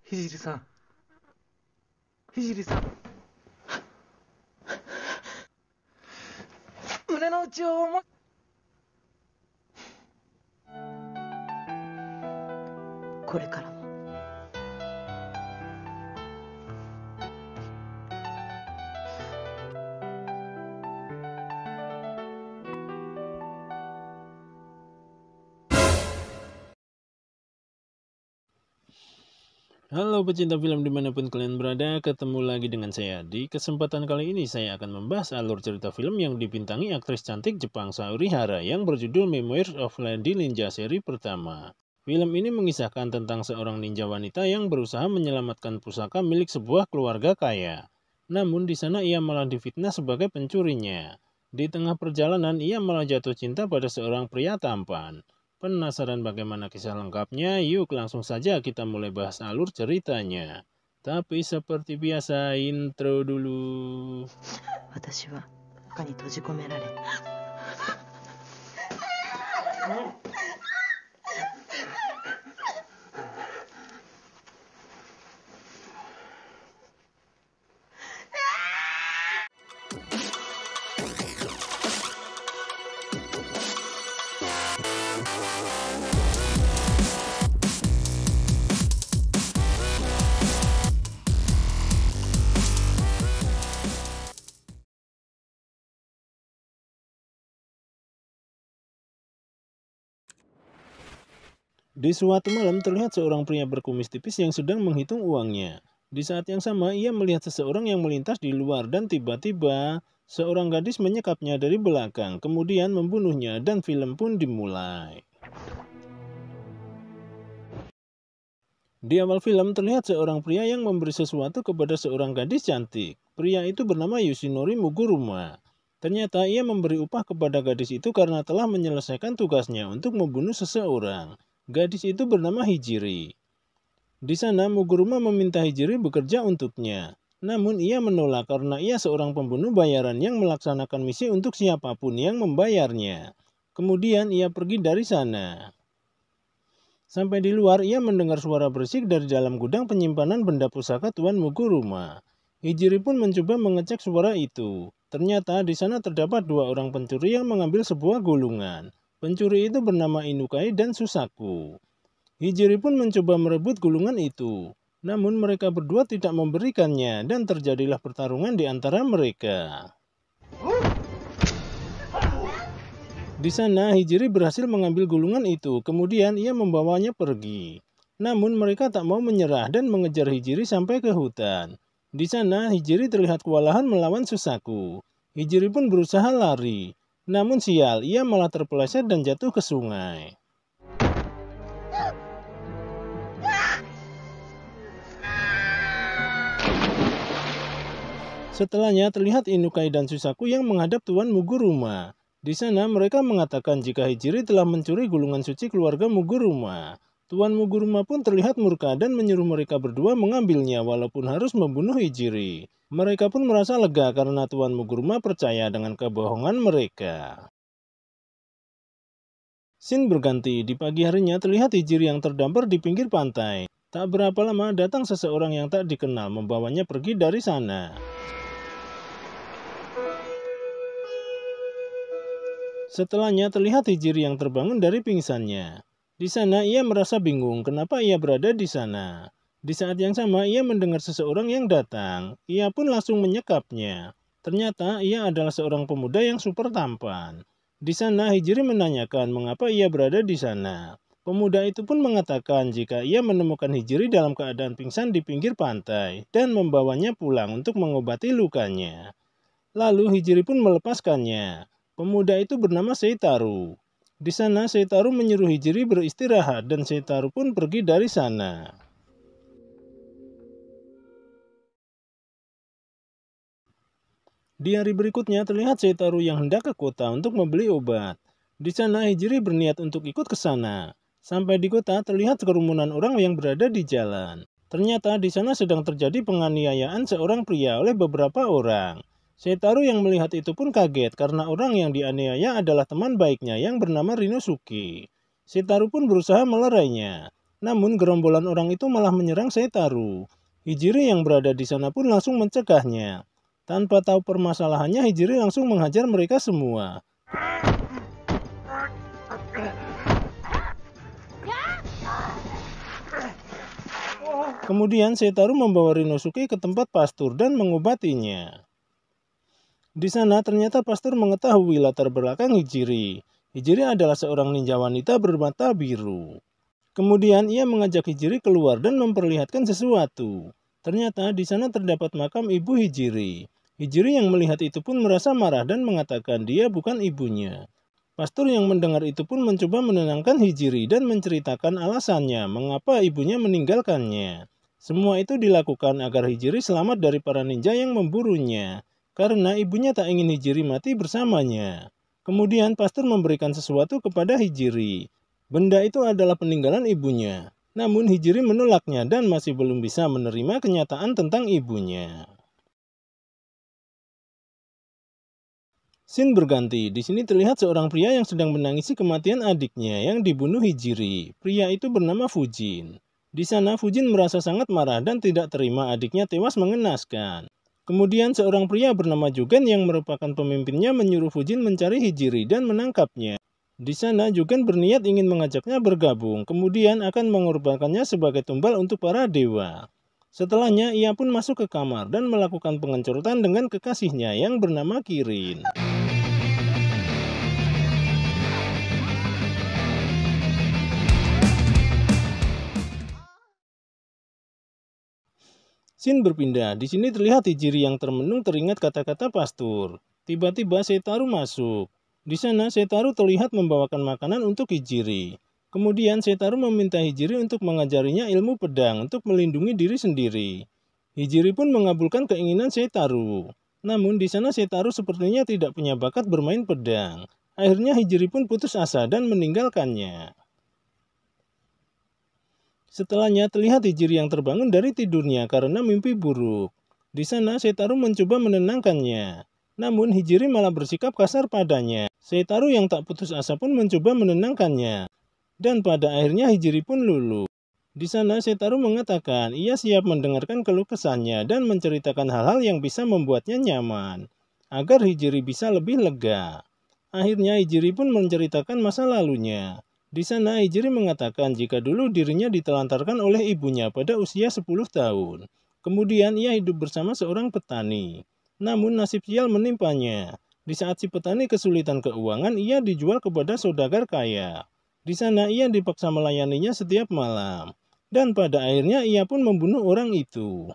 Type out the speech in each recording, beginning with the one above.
ひじりさん、ひじりさん、胸の内をこれからもHalo pecinta film dimanapun kalian berada, ketemu lagi dengan saya. Di kesempatan kali ini saya akan membahas alur cerita film yang dibintangi aktris cantik Jepang Saori Hara yang berjudul Memoirs of Lady Ninja seri pertama. Film ini mengisahkan tentang seorang ninja wanita yang berusaha menyelamatkan pusaka milik sebuah keluarga kaya. Namun di sana ia malah difitnah sebagai pencurinya. Di tengah perjalanan ia malah jatuh cinta pada seorang pria tampan. Penasaran bagaimana kisah lengkapnya? Yuk langsung saja kita mulai bahas alur ceritanya. Tapi seperti biasa, intro dulu. 私は中に閉じ込められDi suatu malam terlihat seorang pria berkumis tipis yang sedang menghitung uangnya. Di saat yang sama ia melihat seseorang yang melintas di luar dan tiba-tiba seorang gadis menyekapnya dari belakang kemudian membunuhnya dan film pun dimulai. Di awal film terlihat seorang pria yang memberi sesuatu kepada seorang gadis cantik. Pria itu bernama Yoshinori Muguruma. Ternyata ia memberi upah kepada gadis itu karena telah menyelesaikan tugasnya untuk membunuh seseorang. Gadis itu bernama Hijiri. Di sana Muguruma meminta Hijiri bekerja untuknya. Namun ia menolak karena ia seorang pembunuh bayaran yang melaksanakan misi untuk siapapun yang membayarnya. Kemudian ia pergi dari sana. Sampai di luar ia mendengar suara berisik dari dalam gudang penyimpanan benda pusaka Tuan Muguruma. Hijiri pun mencoba mengecek suara itu. Ternyata di sana terdapat dua orang pencuri yang mengambil sebuah gulungan. Pencuri itu bernama Inukai dan Susaku. Hijiri pun mencoba merebut gulungan itu. Namun mereka berdua tidak memberikannya dan terjadilah pertarungan di antara mereka. Di sana Hijiri berhasil mengambil gulungan itu, kemudian ia membawanya pergi. Namun mereka tak mau menyerah dan mengejar Hijiri sampai ke hutan. Di sana Hijiri terlihat kewalahan melawan Susaku. Hijiri pun berusaha lari. Namun sial, ia malah terpeleset dan jatuh ke sungai. Setelahnya terlihat Inukai dan Susaku yang menghadap Tuan Muguruma. Di sana mereka mengatakan jika Hijiri telah mencuri gulungan suci keluarga Muguruma. Tuan Muguruma pun terlihat murka dan menyuruh mereka berdua mengambilnya walaupun harus membunuh Hijiri. Mereka pun merasa lega karena Tuan Muguruma percaya dengan kebohongan mereka. Scene berganti, di pagi harinya terlihat Hijiri yang terdampar di pinggir pantai. Tak berapa lama datang seseorang yang tak dikenal membawanya pergi dari sana. Setelahnya terlihat Hijiri yang terbangun dari pingsannya. Di sana ia merasa bingung kenapa ia berada di sana. Di saat yang sama ia mendengar seseorang yang datang. Ia pun langsung menyekapnya. Ternyata ia adalah seorang pemuda yang super tampan. Di sana Hijiri menanyakan mengapa ia berada di sana. Pemuda itu pun mengatakan jika ia menemukan Hijiri dalam keadaan pingsan di pinggir pantai dan membawanya pulang untuk mengobati lukanya. Lalu Hijiri pun melepaskannya. Pemuda itu bernama Seitaru. Di sana Seitaru menyuruh Hijiri beristirahat dan Seitaru pun pergi dari sana. Di hari berikutnya terlihat Seitaru yang hendak ke kota untuk membeli obat. Di sana Hijiri berniat untuk ikut ke sana. Sampai di kota terlihat kerumunan orang yang berada di jalan. Ternyata di sana sedang terjadi penganiayaan seorang pria oleh beberapa orang. Seitaru yang melihat itu pun kaget karena orang yang dianiaya adalah teman baiknya yang bernama Rinosuke. Seitaru pun berusaha melerainya. Namun gerombolan orang itu malah menyerang Seitaru. Hijiri yang berada di sana pun langsung mencegahnya. Tanpa tahu permasalahannya, Hijiri langsung menghajar mereka semua. Kemudian Seitaru membawa Rinosuke ke tempat pastur dan mengobatinya. Di sana ternyata pastur mengetahui latar belakang Hijiri. Hijiri adalah seorang ninja wanita bermata biru. Kemudian ia mengajak Hijiri keluar dan memperlihatkan sesuatu. Ternyata di sana terdapat makam ibu Hijiri. Hijiri yang melihat itu pun merasa marah dan mengatakan dia bukan ibunya. Pastur yang mendengar itu pun mencoba menenangkan Hijiri dan menceritakan alasannya mengapa ibunya meninggalkannya. Semua itu dilakukan agar Hijiri selamat dari para ninja yang memburunya, karena ibunya tak ingin Hijiri mati bersamanya. Kemudian pastur memberikan sesuatu kepada Hijiri. Benda itu adalah peninggalan ibunya. Namun Hijiri menolaknya dan masih belum bisa menerima kenyataan tentang ibunya. Scene berganti. Di sini terlihat seorang pria yang sedang menangisi kematian adiknya yang dibunuh Hijiri. Pria itu bernama Fujin. Di sana Fujin merasa sangat marah dan tidak terima adiknya tewas mengenaskan. Kemudian seorang pria bernama Jugen yang merupakan pemimpinnya menyuruh Fujin mencari Hijiri dan menangkapnya. Di sana Jugen berniat ingin mengajaknya bergabung, kemudian akan mengorbankannya sebagai tumbal untuk para dewa. Setelahnya ia pun masuk ke kamar dan melakukan pengecoran dengan kekasihnya yang bernama Kirin. Scene berpindah. Di sini terlihat Hijiri yang termenung teringat kata-kata pastur. Tiba-tiba Seitaru masuk. Di sana Seitaru terlihat membawakan makanan untuk Hijiri. Kemudian Seitaru meminta Hijiri untuk mengajarinya ilmu pedang untuk melindungi diri sendiri. Hijiri pun mengabulkan keinginan Seitaru. Namun di sana Seitaru sepertinya tidak punya bakat bermain pedang. Akhirnya Hijiri pun putus asa dan meninggalkannya. Setelahnya terlihat Hijiri yang terbangun dari tidurnya karena mimpi buruk. Di sana Seitaru mencoba menenangkannya. Namun Hijiri malah bersikap kasar padanya. Seitaru yang tak putus asa pun mencoba menenangkannya. Dan pada akhirnya Hijiri pun luluh. Di sana Seitaru mengatakan ia siap mendengarkan keluh kesahnya dan menceritakan hal-hal yang bisa membuatnya nyaman. Agar Hijiri bisa lebih lega. Akhirnya Hijiri pun menceritakan masa lalunya. Di sana Hijiri mengatakan jika dulu dirinya ditelantarkan oleh ibunya pada usia 10 tahun. Kemudian ia hidup bersama seorang petani. Namun nasib sial menimpanya. Di saat si petani kesulitan keuangan, ia dijual kepada saudagar kaya. Di sana ia dipaksa melayaninya setiap malam. Dan pada akhirnya ia pun membunuh orang itu.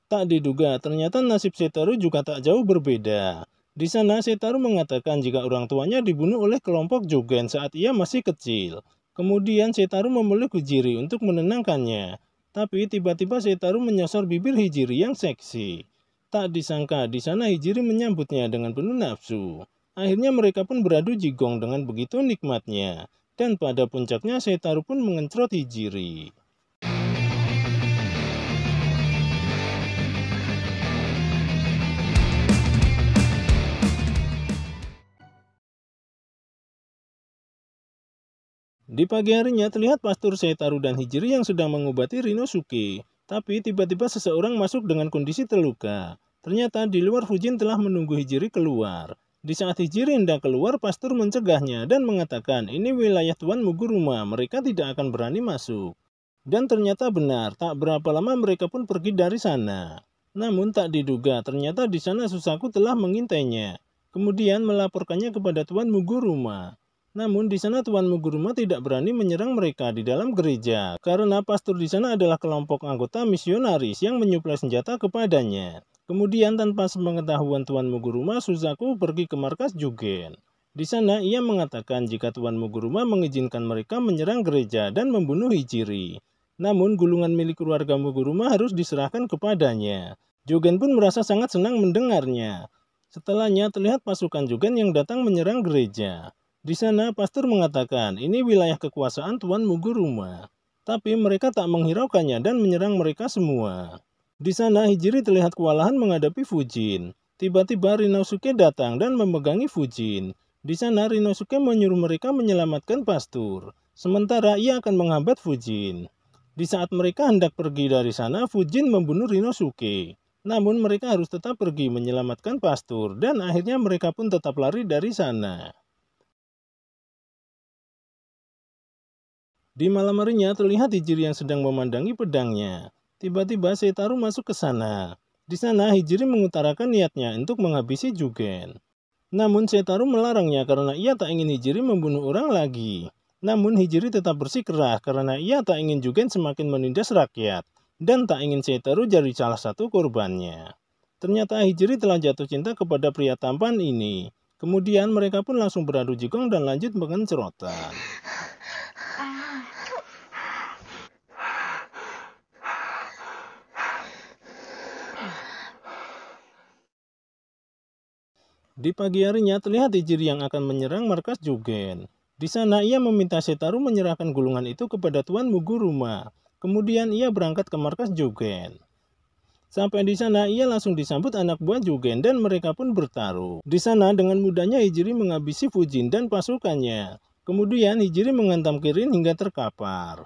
Tak diduga, ternyata nasib Seitaru juga tak jauh berbeda. Di sana Seitaru mengatakan jika orang tuanya dibunuh oleh kelompok Jugen saat ia masih kecil. Kemudian Seitaru memeluk Hijiri untuk menenangkannya. Tapi tiba-tiba Seitaru menyosor bibir Hijiri yang seksi. Tak disangka di sana Hijiri menyambutnya dengan penuh nafsu. Akhirnya mereka pun beradu jigong dengan begitu nikmatnya. Dan pada puncaknya Seitaru pun mengencrot Hijiri. Di pagi harinya terlihat pastur Seitaru dan Hijiri yang sedang mengobati Rinosuke. Tapi tiba-tiba seseorang masuk dengan kondisi terluka. Ternyata di luar Fujin telah menunggu Hijiri keluar. Di saat Hijiri hendak keluar, pastur mencegahnya dan mengatakan ini wilayah Tuan Muguruma, mereka tidak akan berani masuk. Dan ternyata benar, tak berapa lama mereka pun pergi dari sana. Namun tak diduga, ternyata di sana Susaku telah mengintainya. Kemudian melaporkannya kepada Tuan Muguruma. Namun di sana Tuan Muguruma tidak berani menyerang mereka di dalam gereja karena pastur di sana adalah kelompok anggota misionaris yang menyuplai senjata kepadanya. Kemudian tanpa sepengetahuan Tuan Muguruma, Susaku pergi ke markas Jugen. Di sana ia mengatakan jika Tuan Muguruma mengizinkan mereka menyerang gereja dan membunuh Hijiri. Namun gulungan milik keluarga Muguruma harus diserahkan kepadanya. Jugen pun merasa sangat senang mendengarnya. Setelahnya terlihat pasukan Jugen yang datang menyerang gereja. Di sana pastor mengatakan ini wilayah kekuasaan Tuan Muguruma. Tapi mereka tak menghiraukannya dan menyerang mereka semua. Di sana Hijiri terlihat kewalahan menghadapi Fujin. Tiba-tiba Rinosuke datang dan memegangi Fujin. Di sana Rinosuke menyuruh mereka menyelamatkan Pastur, sementara ia akan menghambat Fujin. Di saat mereka hendak pergi dari sana, Fujin membunuh Rinosuke. Namun mereka harus tetap pergi menyelamatkan Pastur, dan akhirnya mereka pun tetap lari dari sana. Di malam harinya terlihat Hijiri yang sedang memandangi pedangnya. Tiba-tiba Seitaru masuk ke sana. Di sana Hijiri mengutarakan niatnya untuk menghabisi Jugen. Namun Seitaru melarangnya karena ia tak ingin Hijiri membunuh orang lagi. Namun Hijiri tetap bersikeras karena ia tak ingin Jugen semakin menindas rakyat. Dan tak ingin Seitaru jadi salah satu korbannya. Ternyata Hijiri telah jatuh cinta kepada pria tampan ini. Kemudian mereka pun langsung beradu jigong dan lanjut mengencerotan. Di pagi harinya terlihat Hijiri yang akan menyerang markas Jugen. Di sana ia meminta Seitaru menyerahkan gulungan itu kepada Tuan Muguruma. Kemudian ia berangkat ke markas Jugen. Sampai di sana ia langsung disambut anak buah Jugen dan mereka pun bertaruh. Di sana dengan mudahnya Hijiri menghabisi Fujin dan pasukannya. Kemudian Hijiri menghantam Kirin hingga terkapar.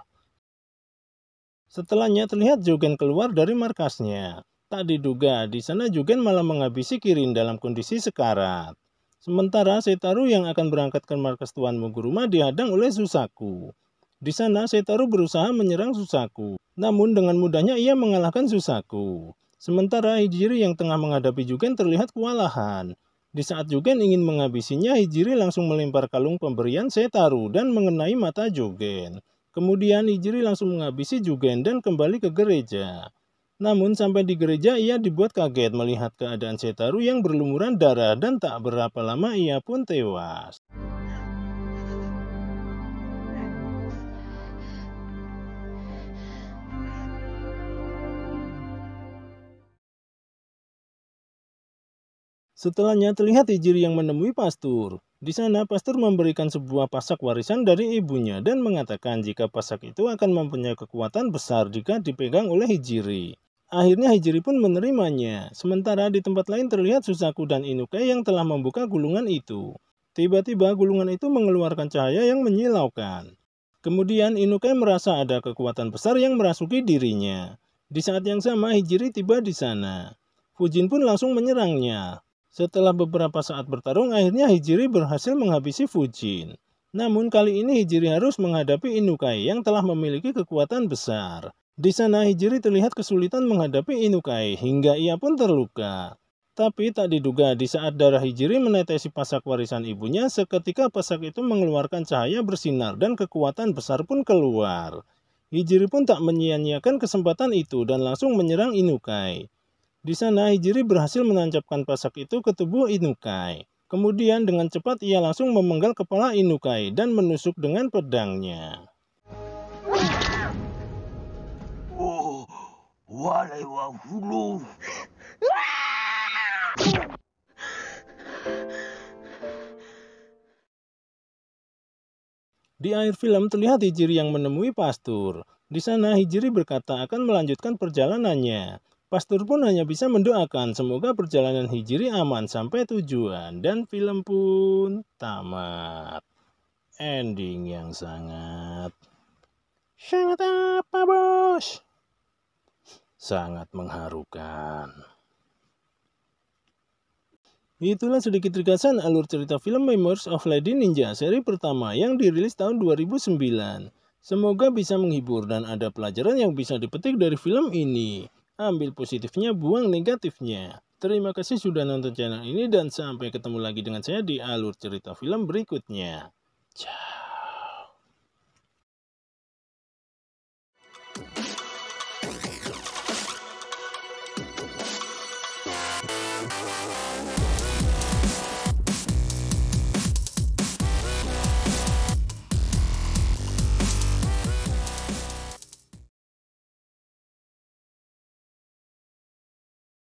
Setelahnya terlihat Jugen keluar dari markasnya. Tak diduga, di sana Jugen malah menghabisi Kirin dalam kondisi sekarat. Sementara Seitaru yang akan berangkat ke markas Tuan Muguruma dihadang oleh Susaku. Di sana Seitaru berusaha menyerang Susaku, namun dengan mudahnya ia mengalahkan Susaku. Sementara Hijiri yang tengah menghadapi Jugen terlihat kewalahan. Di saat Jugen ingin menghabisinya, Hijiri langsung melempar kalung pemberian Seitaru dan mengenai mata Jugen. Kemudian Hijiri langsung menghabisi Jugen dan kembali ke gereja. Namun sampai di gereja ia dibuat kaget melihat keadaan Seitaru yang berlumuran darah dan tak berapa lama ia pun tewas. Setelahnya terlihat Hijiri yang menemui Pastur. Di sana Pastur memberikan sebuah pasak warisan dari ibunya dan mengatakan jika pasak itu akan mempunyai kekuatan besar jika dipegang oleh Hijiri. Akhirnya Hijiri pun menerimanya. Sementara di tempat lain terlihat Susaku dan Inukai yang telah membuka gulungan itu. Tiba-tiba gulungan itu mengeluarkan cahaya yang menyilaukan. Kemudian Inukai merasa ada kekuatan besar yang merasuki dirinya. Di saat yang sama Hijiri tiba di sana. Fujin pun langsung menyerangnya. Setelah beberapa saat bertarung, akhirnya Hijiri berhasil menghabisi Fujin. Namun kali ini Hijiri harus menghadapi Inukai yang telah memiliki kekuatan besar. Di sana Hijiri terlihat kesulitan menghadapi Inukai hingga ia pun terluka. Tapi tak diduga di saat darah Hijiri menetesi pasak warisan ibunya, seketika pasak itu mengeluarkan cahaya bersinar dan kekuatan besar pun keluar. Hijiri pun tak menyia-nyiakan kesempatan itu dan langsung menyerang Inukai. Di sana Hijiri berhasil menancapkan pasak itu ke tubuh Inukai. Kemudian dengan cepat ia langsung memenggal kepala Inukai dan menusuk dengan pedangnya. Di akhir film terlihat Hijiri yang menemui Pastur. Di sana Hijiri berkata akan melanjutkan perjalanannya. Pastur pun hanya bisa mendoakan semoga perjalanan Hijiri aman sampai tujuan dan film pun tamat. Ending yang sangat apa bos? Sangat mengharukan. Itulah sedikit ringkasan alur cerita film Memoirs of Lady Ninja seri pertama yang dirilis tahun 2009. Semoga bisa menghibur dan ada pelajaran yang bisa dipetik dari film ini. Ambil positifnya, buang negatifnya. Terima kasih sudah nonton channel ini dan sampai ketemu lagi dengan saya di alur cerita film berikutnya. Ciao.